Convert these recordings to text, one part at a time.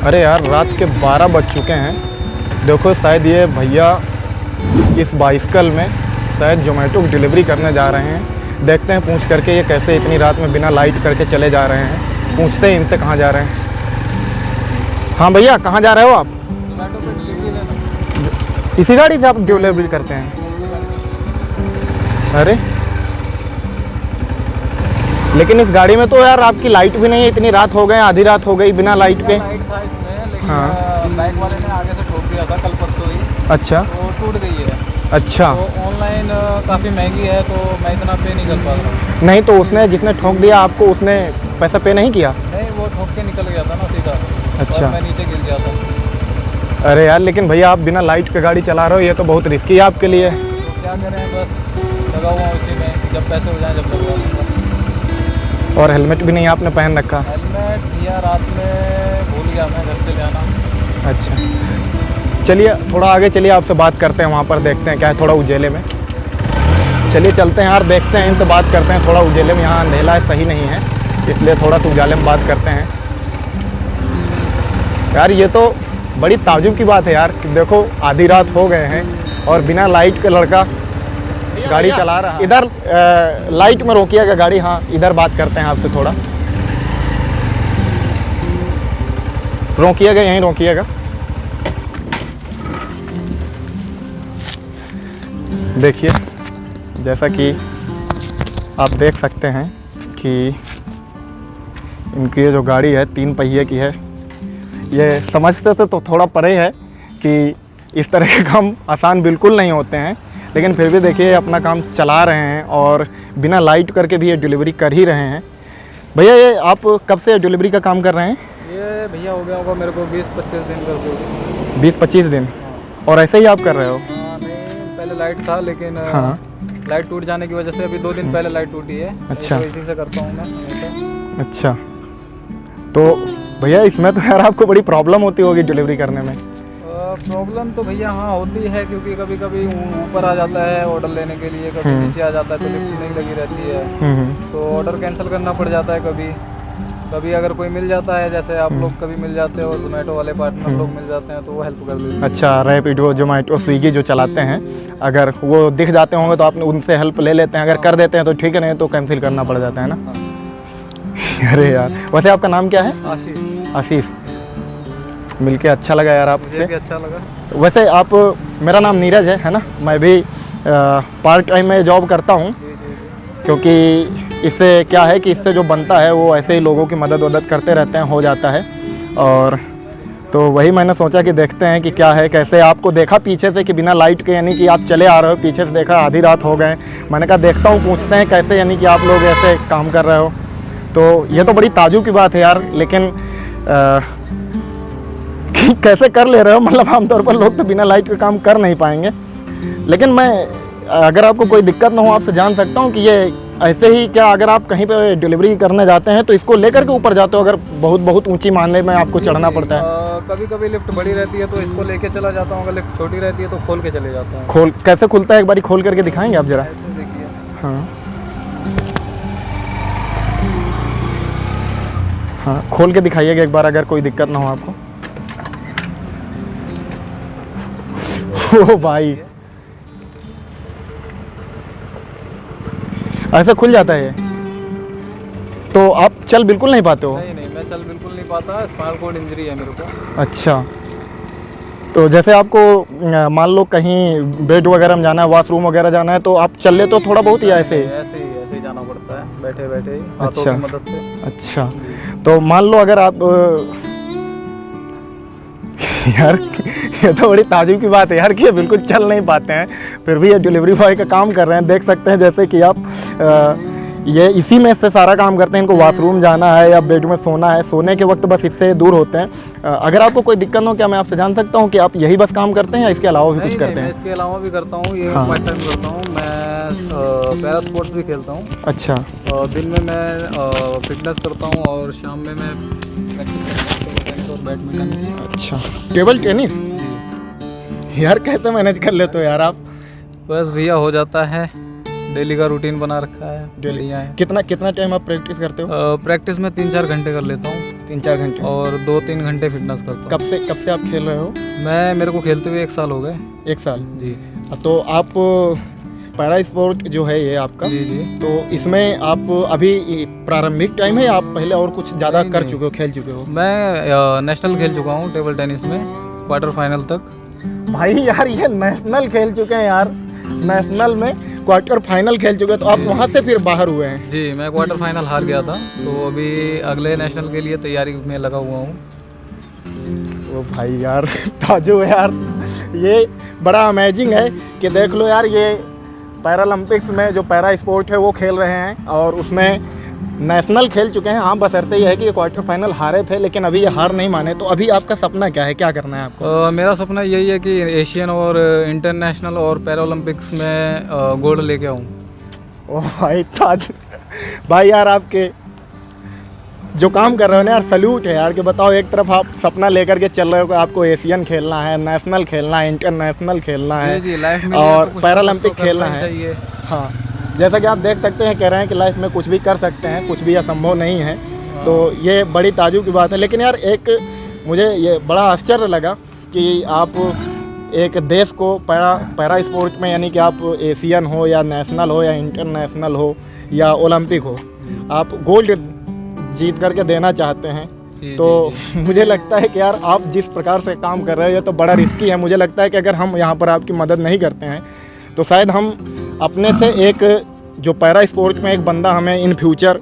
अरे यार, रात के 12 बज चुके हैं। देखो शायद ये भैया इस बाइसिकल में शायद जोमेटो की डिलीवरी करने जा रहे हैं। देखते हैं पूछ करके ये कैसे इतनी रात में बिना लाइट करके चले जा रहे हैं। पूछते हैं इनसे कहाँ जा रहे हैं। हाँ भैया, कहाँ जा रहे हो आप? जोमेटो पे डिलीवरी लेना। इसी गाड़ी से आप डिलीवरी करते हैं? अरे लेकिन इस गाड़ी में तो यार आपकी लाइट भी नहीं है। इतनी रात हो गए, आधी रात हो गई बिना लाइट पे। लाइट था इसमें, लेकिन हाँ। बाइक वाले ने आगे से ठोक दिया था कल परसों ही, अच्छा तो टूट गई है। अच्छा। तो ऑनलाइन काफ़ी महंगी है, तो मैं इतना पे नहीं कर पा रहा हूँ। नहीं तो उसने जिसने ठोक दिया आपको, उसने पैसा पे नहीं किया? नहीं, वो ठोक के निकल गया था ना सीधा। अच्छा। और मैं नीचे गिर गया था। अरे यार, लेकिन भैया आप बिना लाइट पे गाड़ी चला रहे हो, ये तो बहुत रिस्की है आपके लिए। तो क्या करें, बस लगा हुआ हूँ उसी में, जब पैसे हो जाएं जब लगवा लूँगा। और हेलमेट भी नहीं आपने पहन रखा? हेलमेट भैया रात में भूल गया मैं घर से ले आना। अच्छा, चलिए थोड़ा आगे चलिए, आपसे बात करते हैं। वहाँ पर देखते हैं क्या है, थोड़ा उजेले में। चलिए चलते हैं यार, देखते हैं इनसे बात करते हैं। थोड़ा उजेले में, यहाँ अंधेला है, सही नहीं है, इसलिए थोड़ा सा उजाले में बात करते हैं। यार ये तो बड़ी ताज्जुब की बात है यार कि देखो आधी रात हो गए हैं और बिना लाइट के लड़का गाड़ी चला रहा है। इधर लाइट में रोकिएगा गाड़ी। हाँ, इधर बात करते हैं आपसे थोड़ा। रोकिएगा, यहीं रोकिएगा। देखिए, जैसा कि आप देख सकते हैं कि इनकी ये जो गाड़ी है 3 पहिए की है। ये समझते से तो थोड़ा परे है कि इस तरह के काम आसान बिल्कुल नहीं होते हैं, लेकिन फिर भी देखिए अपना काम चला रहे हैं और बिना लाइट करके भी ये डिलीवरी कर ही रहे हैं। भैया ये आप कब से डिलीवरी का काम कर रहे हैं? ये भैया हो गया होगा मेरे को 20-25 दिन करते हुए। 20-25 दिन? और ऐसे ही आप कर रहे हो? हाँ, नहीं पहले लाइट था, लेकिन हाँ। लाइट टूट जाने की वजह से अभी 2 दिन पहले लाइट टूटी है। अच्छा। तो इसी से करता हूँ मैं हमेशा। अच्छा, तो भैया इसमें तो यार आपको बड़ी प्रॉब्लम होती होगी डिलीवरी करने में। प्रॉब्लम तो भैया हाँ होती है, क्योंकि कभी कभी ऊपर आ जाता है ऑर्डर लेने के लिए, कभी नीचे आ जाता है तो लिफ्ट नहीं लगी रहती है, तो ऑर्डर कैंसिल करना पड़ जाता है। कभी कभी अगर कोई मिल जाता है, जैसे आप लोग कभी मिल जाते हो, जोमेटो वाले पार्टनर लोग मिल जाते हैं, तो वो हेल्प कर देते हैं। अच्छा, रैपिडो, जोमेटो, स्विगी जो चलाते हैं, अगर वो दिख जाते होंगे तो आप उनसे हेल्प ले लेते हैं। अगर कर देते हैं तो ठीक है, नहीं तो कैंसिल करना पड़ जाता है ना। अरे यार, वैसे आपका नाम क्या है? आशीष। आशीष, मिलके अच्छा लगा यार आपसे। मुझे भी अच्छा लगा। वैसे आप, मेरा नाम नीरज है ना। मैं भी पार्ट टाइम में जॉब करता हूँ, क्योंकि इससे क्या है कि इससे जो बनता है वो ऐसे ही लोगों की मदद करते रहते हैं, हो जाता है। और तो वही मैंने सोचा कि देखते हैं कि क्या है कैसे। आपको देखा पीछे से कि बिना लाइट के, यानी कि आप चले आ रहे हो, पीछे से देखा आधी रात हो गए। मैंने कहा देखता हूँ, पूछते हैं कैसे, यानी कि आप लोग ऐसे काम कर रहे हो। तो ये तो बड़ी ताज्जुब की बात है यार, लेकिन कैसे कर ले रहे हो? मतलब आमतौर पर लोग तो बिना लाइट के काम कर नहीं पाएंगे। लेकिन मैं, अगर आपको कोई दिक्कत ना हो, आपसे जान सकता हूँ कि ये ऐसे ही क्या, अगर आप कहीं पे डिलीवरी करने जाते हैं तो इसको लेकर के ऊपर जाते हो? अगर बहुत ऊंची मानने में आपको चढ़ना पड़ता है? कभी कभी लिफ्ट बड़ी रहती है तो इसको लेके चला जाता हूँ, अगर लिफ्ट छोटी रहती है तो खोल के चले जाता हूँ। खोल कैसे खुलता है, एक बारी खोल करके दिखाएंगे आप जरा? ऐसे देखिए। हाँ हाँ, खोल के दिखाइएगा एक बार, अगर कोई दिक्कत ना हो आपको। ओ भाई, ऐसा खुल जाता है ये? तो आप चल बिल्कुल नहीं पाते हो? नहीं, मैं चल बिल्कुल नहीं पाता, स्पाइनल कॉर्ड इंजरी है मेरे को। अच्छा, तो जैसे आपको मान लो कहीं बेड वगैरह में जाना है, वॉशरूम वगैरह जाना है, तो आप चल ले तो थोड़ा बहुत, या ऐसे ही जाना पड़ता है, बैठे बैठे ही हाथों की मदद से। अच्छा, तो मान लो अगर आप यार ये तो बड़ी ताज्जुब की बात है यार कि ये बिल्कुल चल नहीं पाते हैं, फिर भी ये डिलीवरी बॉय का काम कर रहे हैं। देख सकते हैं जैसे कि आप ये इसी में से सारा काम करते हैं। इनको वॉशरूम जाना है या बेड में सोना है, सोने के वक्त बस इससे दूर होते हैं। अगर आपको कोई दिक्कत हो, क्या मैं आपसे जान सकता हूँ कि आप यही बस काम करते हैं या इसके अलावा भी कुछ करते हैं? इसके अलावा भी करता हूँ, ये पार्ट टाइम करता हूँ। मैं पैरा स्पोर्ट्स भी खेलता हूँ। अच्छा। दिन में मैं फिटनेस करता हूँ और शाम में मैं टेनिस और बैडमिंटन। अच्छा, टेबल टेनिस? यार कैसे मैनेज कर लेते हो यार आप? बस भैया हो जाता है, डेली का रूटीन बना रखा है। डेली कितना टाइम आप प्रैक्टिस करते हो? प्रैक्टिस में 3-4 घंटे कर लेता हूँ। 3-4 घंटे। और 2-3 घंटे फिटनेस करता हूँ। कब से आप खेल रहे हो? मेरे को खेलते हुए 1 साल हो गए। 1 साल जी तो आप पैरा स्पोर्ट जो है ये आपका, जी जी। तो इसमें आप अभी प्रारंभिक टाइम है या आप पहले और कुछ ज़्यादा कर चुके हो, खेल चुके हो? मैं नेशनल खेल चुका हूँ टेबल टेनिस में, क्वार्टर फाइनल तक। भाई यार ये नेशनल खेल चुके हैं यार, नेशनल में क्वार्टर फाइनल खेल चुके हैं, तो आप वहाँ से फिर बाहर हुए हैं? जी, मैं क्वार्टर फाइनल हार गया था, तो अभी अगले नेशनल के लिए तैयारी में लगा हुआ हूँ। ओ भाई यार ताजू यार, ये बड़ा अमेजिंग है कि देख लो यार, ये पैरालंपिक्स में जो पैरा स्पोर्ट है वो खेल रहे हैं और उसमें नेशनल खेल चुके हैं। हाँ, बशर्ते ये है कि ये क्वार्टर फाइनल हारे थे, लेकिन अभी ये हार नहीं माने। तो अभी आपका सपना क्या है, क्या करना है आपको? मेरा सपना यही है कि एशियन और इंटरनेशनल और पैरालंपिक्स में गोल्ड लेके आऊँ। ओह भाई ताज भाई यार, आपके जो काम कर रहे हो ना यार, सल्यूट है यार। कि बताओ, एक तरफ आप सपना लेकर के चल रहे हो कि आपको एशियन खेलना है, नेशनल खेलना है, इंटरनेशनल खेलना है, जी, लाइफ में और तो पैरालंपिक खेलना है। चाहिए। हाँ, जैसा कि आप देख सकते हैं, कह रहे हैं कि लाइफ में कुछ भी कर सकते हैं, कुछ भी असंभव नहीं है। तो ये बड़ी ताजुब की बात है। लेकिन यार एक मुझे ये बड़ा आश्चर्य लगा कि आप एक देश को पैरा स्पोर्ट में, यानी कि आप एशियन हो या नेशनल हो या इंटरनेशनल हो या ओलंपिक हो, आप गोल्ड जीत करके देना चाहते हैं। तो मुझे लगता है कि यार आप जिस प्रकार से काम कर रहे हो ये तो बड़ा रिस्की है। मुझे लगता है कि अगर हम यहाँ पर आपकी मदद नहीं करते हैं तो शायद हम अपने से एक जो पैरा स्पोर्ट में एक बंदा हमें इन फ्यूचर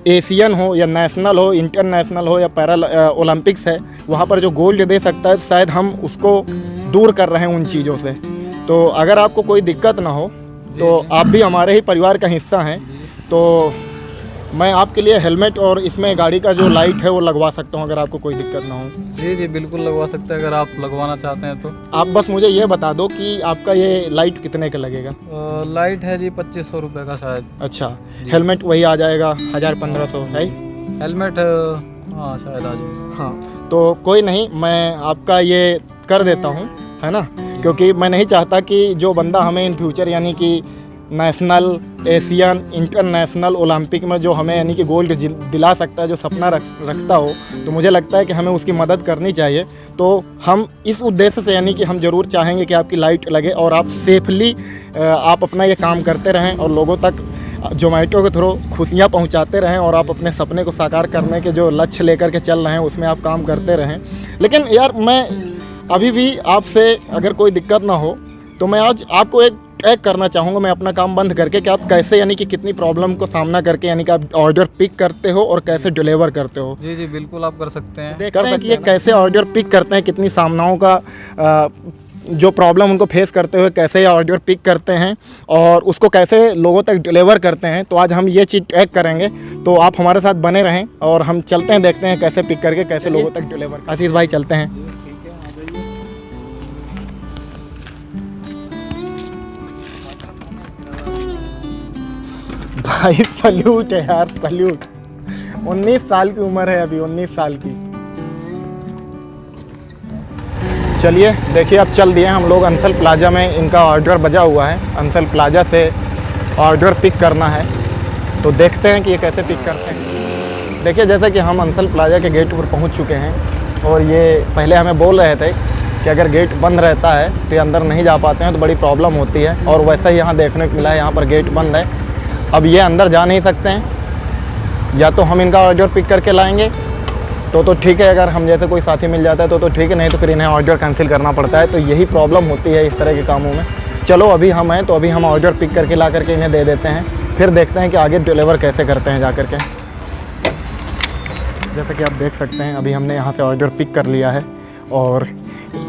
एशियन हो या नेशनल हो, इंटरनेशनल हो या पैरा ओलंपिक्स है, वहाँ पर जो गोल्ड दे सकता है, तो शायद हम उसको दूर कर रहे हैं उन चीज़ों से। तो अगर आपको कोई दिक्कत ना हो तो आप भी हमारे ही परिवार का हिस्सा हैं। तो मैं आपके लिए हेलमेट और इसमें गाड़ी का जो लाइट है वो लगवा सकता हूँ, अगर आपको कोई दिक्कत ना हो। जी जी, बिल्कुल लगवा सकते हैं अगर आप लगवाना चाहते हैं तो। आप बस मुझे ये बता दो कि आपका ये लाइट कितने का लगेगा? लाइट है जी 2500 रुपये का शायद। अच्छा, हेलमेट वही आ जाएगा 1000-1500, राइट? हेलमेट हाँ शायद आ जाएगा। हाँ, तो कोई नहीं, मैं आपका ये कर देता हूँ, है ना? क्योंकि मैं नहीं चाहता कि जो बंदा हमें इन फ्यूचर यानी कि नेशनल, एशियन, इंटरनेशनल, ओलंपिक में जो हमें यानी कि गोल्ड दिला सकता है, जो सपना रखता हो, तो मुझे लगता है कि हमें उसकी मदद करनी चाहिए। तो हम इस उद्देश्य से यानी कि हम ज़रूर चाहेंगे कि आपकी लाइट लगे और आप सेफली आप अपना ये काम करते रहें और लोगों तक जोमेटो के थ्रू खुशियाँ पहुंचाते रहें और आप अपने सपने को साकार करने के जो लक्ष्य लेकर के चल रहे हैं उसमें आप काम करते रहें। लेकिन यार मैं अभी भी आपसे अगर कोई दिक्कत ना हो तो मैं आज आपको एक ट्रैक करना चाहूँगा, मैं अपना काम बंद करके, कि आप कैसे यानी कि कितनी प्रॉब्लम को सामना करके यानी कि आप ऑर्डर पिक करते हो और कैसे डिलीवर करते हो। जी जी, बिल्कुल आप कर सकते हैं। देखते हैं कि ये कैसे ऑर्डर पिक करते हैं, कितनी सामनाओं का जो प्रॉब्लम उनको फेस करते हुए कैसे ऑर्डर पिक करते हैं और उसको कैसे लोगों तक डिलीवर करते हैं। तो आज हम ये चीज़ ट्रैक करेंगे, तो आप हमारे साथ बने रहें और हम चलते हैं, देखते हैं कैसे पिक करके कैसे लोगों तक डिलीवर। आशीष भाई चलते हैं। भाई सल्यूट है यार, सल्यूट। 19 साल की उम्र है अभी, 19 साल की। चलिए देखिए, अब चल दिए हम लोग अंसल प्लाजा में। इनका ऑर्डर बजा हुआ है, अंसल प्लाजा से ऑर्डर पिक करना है। तो देखते हैं कि ये कैसे पिक करते हैं। देखिए, जैसे कि हम अंसल प्लाजा के गेट पर पहुंच चुके हैं और ये पहले हमें बोल रहे थे कि अगर गेट बंद रहता है तो ये अंदर नहीं जा पाते हैं, तो बड़ी प्रॉब्लम होती है। और वैसा ही यहाँ देखने को मिला है, यहाँ पर गेट बंद है। अब ये अंदर जा नहीं सकते हैं, या तो हम इनका ऑर्डर पिक करके लाएंगे तो ठीक है, अगर हम जैसे कोई साथी मिल जाता है तो ठीक है, नहीं तो फिर इन्हें ऑर्डर कैंसिल करना पड़ता है। तो यही प्रॉब्लम होती है इस तरह के कामों में। चलो अभी हम हैं तो अभी हम ऑर्डर पिक करके ला करके इन्हें दे देते हैं, फिर देखते हैं कि आगे डिलीवर कैसे करते हैं जा करके। जैसे कि आप देख सकते हैं अभी हमने यहाँ से ऑर्डर पिक कर लिया है और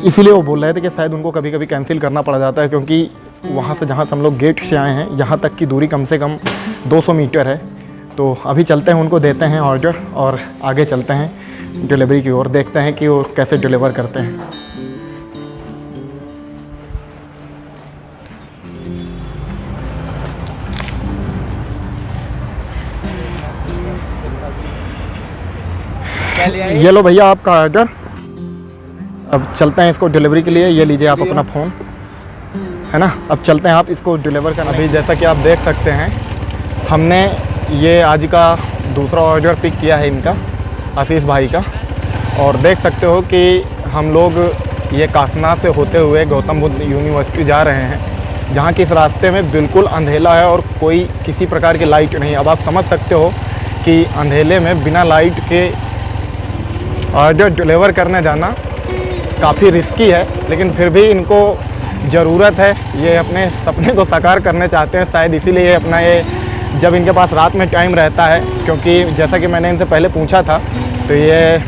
इसीलिए वो बोल रहे थे कि शायद उनको कभी कभी कैंसिल करना पड़ जाता है, क्योंकि वहाँ से जहाँ से हम लोग गेट से आए हैं यहाँ तक की दूरी कम से कम 200 मीटर है। तो अभी चलते हैं, उनको देते हैं ऑर्डर और आगे चलते हैं डिलीवरी की ओर, देखते हैं कि वो कैसे डिलीवर करते हैं। ये लो भैया आपका ऑर्डर। अब चलते हैं इसको डिलीवरी के लिए। ये लीजिए आप अपना फ़ोन, है ना। अब चलते हैं, आप इसको डिलीवर करना। अभी जैसा कि आप देख सकते हैं हमने ये आज का दूसरा ऑर्डर पिक किया है इनका। आशीष भाई का। और देख सकते हो कि हम लोग ये कासना से होते हुए गौतम बुद्ध यूनिवर्सिटी जा रहे हैं, जहाँ की इस रास्ते में बिल्कुल अंधेला है और कोई किसी प्रकार की लाइट नहीं। अब आप समझ सकते हो कि अंधेले में बिना लाइट के ऑर्डर डिलीवर करने जाना काफ़ी रिस्की है, लेकिन फिर भी इनको ज़रूरत है, ये अपने सपने को साकार करने चाहते हैं शायद, इसीलिए ये अपना ये जब इनके पास रात में टाइम रहता है, क्योंकि जैसा कि मैंने इनसे पहले पूछा था तो ये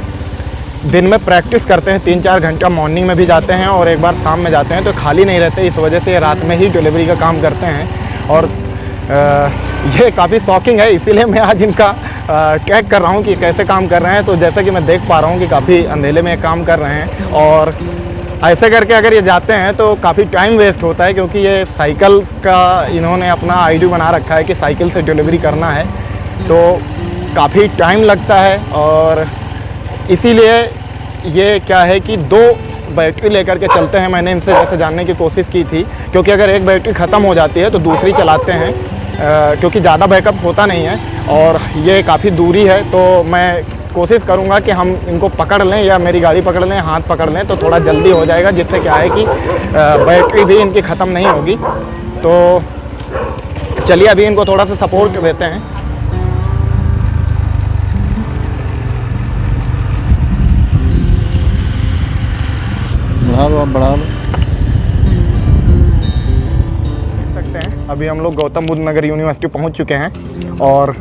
दिन में प्रैक्टिस करते हैं 3-4 घंटा, मॉर्निंग में भी जाते हैं और एक बार शाम में जाते हैं, तो खाली नहीं रहते, इस वजह से ये रात में ही डिलीवरी का काम करते हैं। और ये काफ़ी शॉकिंग है, इसीलिए मैं आज इनका ट्रैक कर रहा हूँ कि कैसे काम कर रहे हैं। तो जैसा कि मैं देख पा रहा हूँ कि काफ़ी अंधेले में काम कर रहे हैं, और ऐसे करके अगर ये जाते हैं तो काफ़ी टाइम वेस्ट होता है, क्योंकि ये साइकिल का इन्होंने अपना आईडी बना रखा है कि साइकिल से डिलीवरी करना है, तो काफ़ी टाइम लगता है। और इसीलिए ये क्या है कि 2 बैटरी लेकर के चलते हैं। मैंने इनसे जैसे जानने की कोशिश की थी, क्योंकि अगर एक बैटरी ख़त्म हो जाती है तो दूसरी चलाते हैं, क्योंकि ज़्यादा बैकअप होता नहीं है और ये काफ़ी दूरी है, तो मैं कोशिश करूंगा कि हम इनको पकड़ लें या मेरी गाड़ी पकड़ लें, हाथ पकड़ लें, तो थोड़ा जल्दी हो जाएगा, जिससे क्या है कि बैटरी भी इनकी ख़त्म नहीं होगी। तो चलिए अभी इनको थोड़ा सा सपोर्ट देते हैं। बढ़ा लो, आप बढ़ा लो। देख सकते हैं अभी हम लोग गौतम बुद्ध नगर यूनिवर्सिटी पहुंच चुके हैं और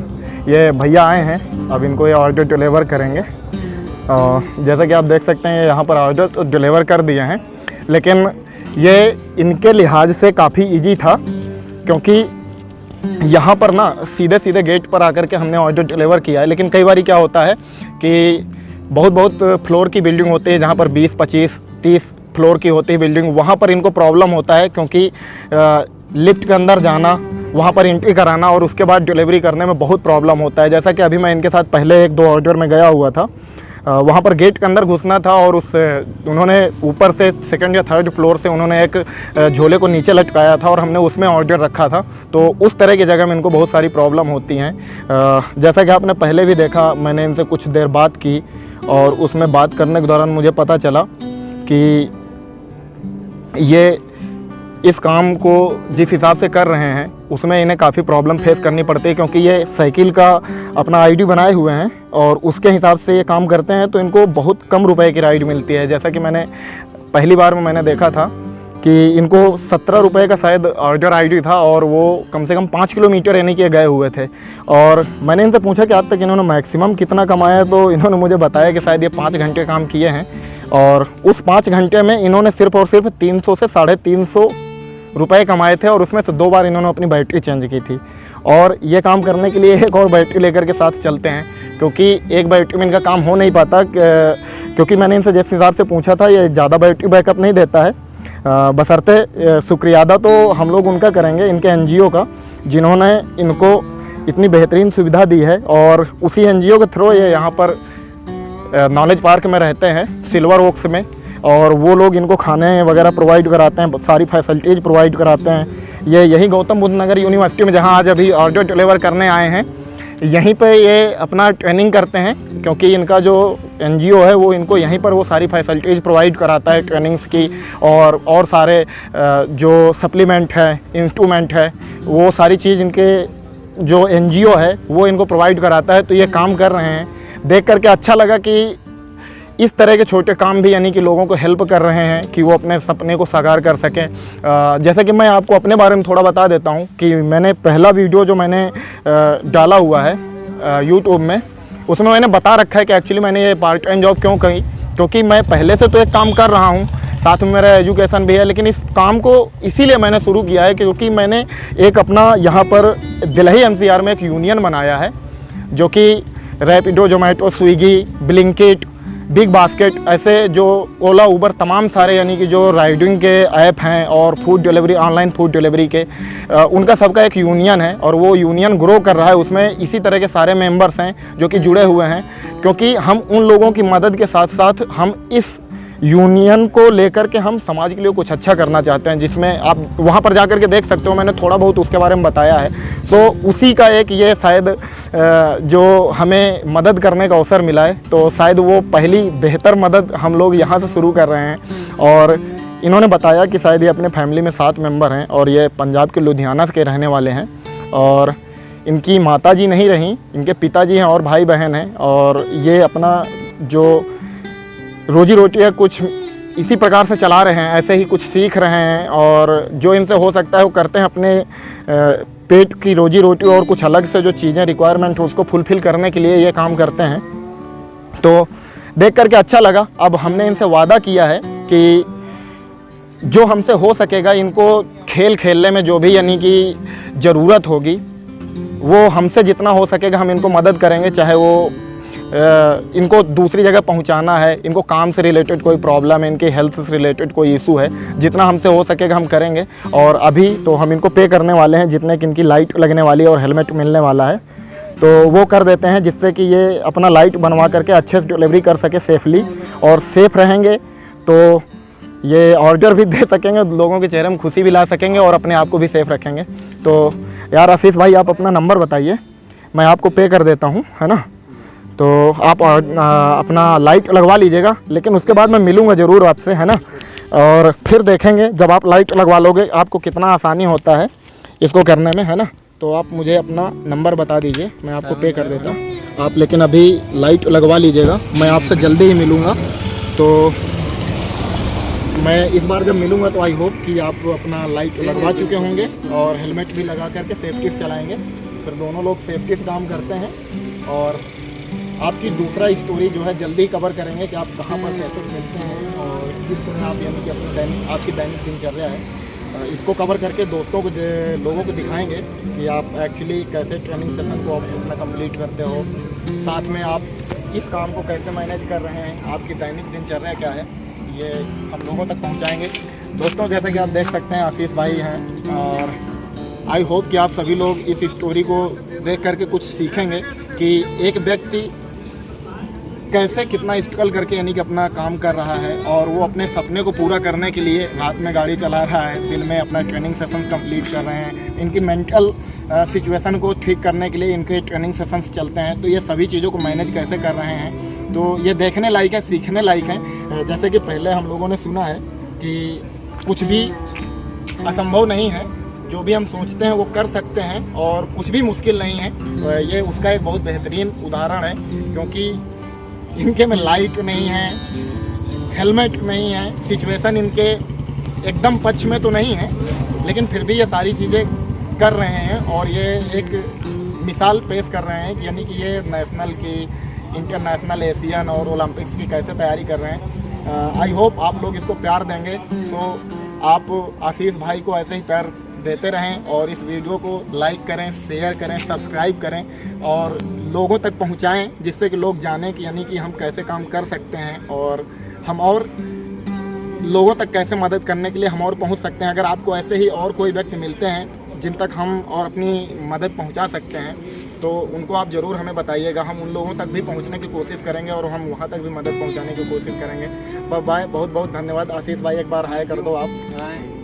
ये भैया आए हैं, अब इनको ये ऑर्डर डिलीवर करेंगे। जैसा कि आप देख सकते हैं यहाँ पर ऑर्डर तो डिलीवर कर दिए हैं, लेकिन ये इनके लिहाज से काफ़ी इजी था, क्योंकि यहाँ पर ना सीधे सीधे गेट पर आकर के हमने ऑर्डर डिलीवर किया है। लेकिन कई बार क्या होता है कि बहुत फ्लोर की बिल्डिंग होती है, जहाँ पर 20, 25, 30 फ्लोर की होती है बिल्डिंग, वहाँ पर इनको प्रॉब्लम होता है, क्योंकि लिफ्ट के अंदर जाना, वहाँ पर एंट्री कराना और उसके बाद डिलीवरी करने में बहुत प्रॉब्लम होता है। जैसा कि अभी मैं इनके साथ पहले 1-2 ऑर्डर में गया हुआ था, वहाँ पर गेट के अंदर घुसना था और उन्होंने ऊपर से 2nd या 3rd फ्लोर से उन्होंने एक झोले को नीचे लटकाया था और हमने उसमें ऑर्डर रखा था, तो उस तरह की जगह में इनको बहुत सारी प्रॉब्लम होती हैं। जैसा कि आपने पहले भी देखा, मैंने इनसे कुछ देर बात की और उसमें बात करने के दौरान मुझे पता चला कि ये इस काम को जिस हिसाब से कर रहे हैं उसमें इन्हें काफ़ी प्रॉब्लम फेस करनी पड़ती है, क्योंकि ये साइकिल का अपना आईडी बनाए हुए हैं और उसके हिसाब से ये काम करते हैं, तो इनको बहुत कम रुपए की राइड मिलती है। जैसा कि मैंने पहली बार में मैंने देखा था कि इनको 17 रुपये का शायद ऑर्डर आईडी था और वो कम से कम 5 किलोमीटर यानी कि गए हुए थे। और मैंने इनसे पूछा कि आज तक इन्होंने मैक्सिमम कितना कमाया, तो इन्होंने मुझे बताया कि शायद ये 5 घंटे काम किए हैं और उस 5 घंटे में इन्होंने सिर्फ और सिर्फ 300 से 350 रुपए कमाए थे और उसमें से 2 बार इन्होंने अपनी बैटरी चेंज की थी। और ये काम करने के लिए एक और बैटरी लेकर के साथ चलते हैं, क्योंकि एक बैटरी में इनका काम हो नहीं पाता, क्योंकि मैंने इनसे जिस हिसाब से पूछा था ये ज़्यादा बैटरी बैकअप नहीं देता है। बशर्ते शुक्रिया अदा तो हम लोग उनका करेंगे, इनके NGO का, जिन्होंने इनको इतनी बेहतरीन सुविधा दी है। और उसी NGO के थ्रू ये यहाँ पर नॉलेज पार्क में रहते हैं, सिल्वर ओक्स में, और वो लोग इनको खाने वगैरह प्रोवाइड कराते हैं, सारी फैसिलिटीज़ प्रोवाइड कराते हैं। ये यही गौतम बुद्ध नगर यूनिवर्सिटी में जहाँ आज अभी ऑर्डर डिलीवर करने आए हैं, यहीं पे ये अपना ट्रेनिंग करते हैं, क्योंकि इनका जो NGO है वो इनको यहीं पर वो सारी फैसिलिटीज़ प्रोवाइड कराता है ट्रेनिंग्स की, और सारे जो सप्लीमेंट है, इंस्ट्रूमेंट है, वो सारी चीज़ इनके जो NGO है वो इनको प्रोवाइड कराता है। तो ये काम कर रहे हैं, देख करके अच्छा लगा कि इस तरह के छोटे काम भी यानी कि लोगों को हेल्प कर रहे हैं कि वो अपने सपने को साकार कर सकें। जैसे कि मैं आपको अपने बारे में थोड़ा बता देता हूं कि मैंने पहला वीडियो जो मैंने डाला हुआ है YouTube में, उसमें मैंने बता रखा है कि एक्चुअली मैंने ये पार्ट टाइम जॉब क्यों की, क्योंकि मैं पहले से तो एक काम कर रहा हूँ, साथ में मेरा एजुकेशन भी है, लेकिन इस काम को इसीलिए मैंने शुरू किया है क्योंकि मैंने एक अपना यहाँ पर दिल्ली NCR में एक यूनियन बनाया है, जो कि Rapido, Zomato, Swiggy, Blinkit, big basket, ऐसे जो ओला, उबर, तमाम सारे यानी कि जो राइडिंग के ऐप हैं और food delivery, online food delivery के, उनका सबका एक यूनियन है और वो यूनियन ग्रो कर रहा है। उसमें इसी तरह के सारे मेंबर्स हैं जो कि जुड़े हुए हैं, क्योंकि हम उन लोगों की मदद के साथ साथ हम इस यूनियन को लेकर के हम समाज के लिए कुछ अच्छा करना चाहते हैं, जिसमें आप वहाँ पर जाकर के देख सकते हो, मैंने थोड़ा बहुत उसके बारे में बताया है। सो उसी का एक ये शायद जो हमें मदद करने का अवसर मिला है, तो शायद वो पहली बेहतर मदद हम लोग यहाँ से शुरू कर रहे हैं। और इन्होंने बताया कि शायद ये अपने फैमिली में 7 मेंबर हैं और ये पंजाब के लुधियाना के रहने वाले हैं, और इनकी माताजी नहीं रहीं, इनके पिताजी हैं और भाई बहन हैं, और ये अपना जो रोजी रोटी है कुछ इसी प्रकार से चला रहे हैं, ऐसे ही कुछ सीख रहे हैं, और जो इनसे हो सकता है वो करते हैं अपने पेट की रोजी रोटी, और कुछ अलग से जो चीज़ें रिक्वायरमेंट हो उसको फुलफ़िल करने के लिए ये काम करते हैं। तो देख करके अच्छा लगा। अब हमने इनसे वादा किया है कि जो हमसे हो सकेगा, इनको खेल खेलने में जो भी यानी कि ज़रूरत होगी वो हमसे जितना हो सकेगा हम इनको मदद करेंगे, चाहे वो इनको दूसरी जगह पहुंचाना है, इनको काम से रिलेटेड कोई प्रॉब्लम है, इनके हेल्थ से रिलेटेड कोई इशू है, जितना हमसे हो सकेगा हम करेंगे। और अभी तो हम इनको पे करने वाले हैं जितने कि इनकी लाइट लगने वाली है और हेलमेट मिलने वाला है, तो वो कर देते हैं, जिससे कि ये अपना लाइट बनवा करके अच्छे से डिलीवरी कर सके सेफली, और सेफ़ रहेंगे तो ये ऑर्डर भी दे सकेंगे, लोगों के चेहरे में खुशी भी ला सकेंगे और अपने आप को भी सेफ़ रखेंगे। तो यार आशीष भाई, आप अपना नंबर बताइए, मैं आपको पे कर देता हूँ, है ना। तो आप अपना लाइट लगवा लीजिएगा, लेकिन उसके बाद मैं मिलूँगा ज़रूर आपसे, है ना। और फिर देखेंगे जब आप लाइट लगवा लोगे आपको कितना आसानी होता है इसको करने में, है ना। तो आप मुझे अपना नंबर बता दीजिए, मैं आपको पे कर देता हूँ। आप लेकिन अभी लाइट लगवा लीजिएगा, मैं आपसे जल्दी ही मिलूँगा। तो मैं इस बार जब मिलूँगा तो आई होप कि आप अपना लाइट लगवा चुके होंगे और हेलमेट भी लगा करके सेफ्टी से चलाएँगे। फिर दोनों लोग सेफ्टी से काम करते हैं, और आपकी दूसरा स्टोरी जो है जल्दी कवर करेंगे कि आप कहाँ पर कैसे मिलते हैं और किस तरह आप यानी कि अपनी आपकी दैनिक दिनचर्या है, इसको कवर करके दोस्तों को लोगों को दिखाएंगे कि आप एक्चुअली कैसे ट्रेनिंग सेशन को आप अपना कंप्लीट करते हो, साथ में आप इस काम को कैसे मैनेज कर रहे हैं, आपकी दैनिक दिनचर्या क्या है, ये हम लोगों तक पहुँचाएँगे। दोस्तों जैसा कि आप देख सकते हैं आशीष भाई हैं, और आई होप कि आप सभी लोग इस स्टोरी को देख करके कुछ सीखेंगे कि एक व्यक्ति कैसे कितना स्ट्रगल करके यानी कि अपना काम कर रहा है, और वो अपने सपने को पूरा करने के लिए रात में गाड़ी चला रहा है, दिन में अपना ट्रेनिंग सेशन कंप्लीट कर रहे हैं, इनकी मेंटल सिचुएशन को ठीक करने के लिए इनके ट्रेनिंग सेशंस चलते हैं। तो ये सभी चीज़ों को मैनेज कैसे कर रहे हैं, तो ये देखने लायक है, सीखने लायक है। जैसे कि पहले हम लोगों ने सुना है कि कुछ भी असंभव नहीं है, जो भी हम सोचते हैं वो कर सकते हैं, और कुछ भी मुश्किल नहीं है। तो ये उसका एक बहुत बेहतरीन उदाहरण है, क्योंकि इनके में लाइट नहीं है, हेलमेट नहीं है, सिचुएशन इनके एकदम पक्ष में तो नहीं है, लेकिन फिर भी ये सारी चीज़ें कर रहे हैं, और ये एक मिसाल पेश कर रहे हैं कि यानी कि ये नेशनल की, इंटरनेशनल, एशियन और ओलंपिक्स की कैसे तैयारी कर रहे हैं। आई होप आप लोग इसको प्यार देंगे। सो आप आशीष भाई को ऐसे ही प्यार देते रहें, और इस वीडियो को लाइक करें, शेयर करें, सब्सक्राइब करें, और लोगों तक पहुंचाएं, जिससे कि लोग जानें कि यानी कि हम कैसे काम कर सकते हैं, और हम और लोगों तक कैसे मदद करने के लिए हम और पहुंच सकते हैं। अगर आपको ऐसे ही और कोई व्यक्ति मिलते हैं जिन तक हम और अपनी मदद पहुंचा सकते हैं, तो उनको आप ज़रूर हमें बताइएगा, हम उन लोगों तक भी पहुंचने की कोशिश करेंगे, और हम वहां तक भी मदद पहुंचाने की कोशिश करेंगे। बाय, बहुत बहुत धन्यवाद। आशीष भाई एक बार हाय कर दो आप।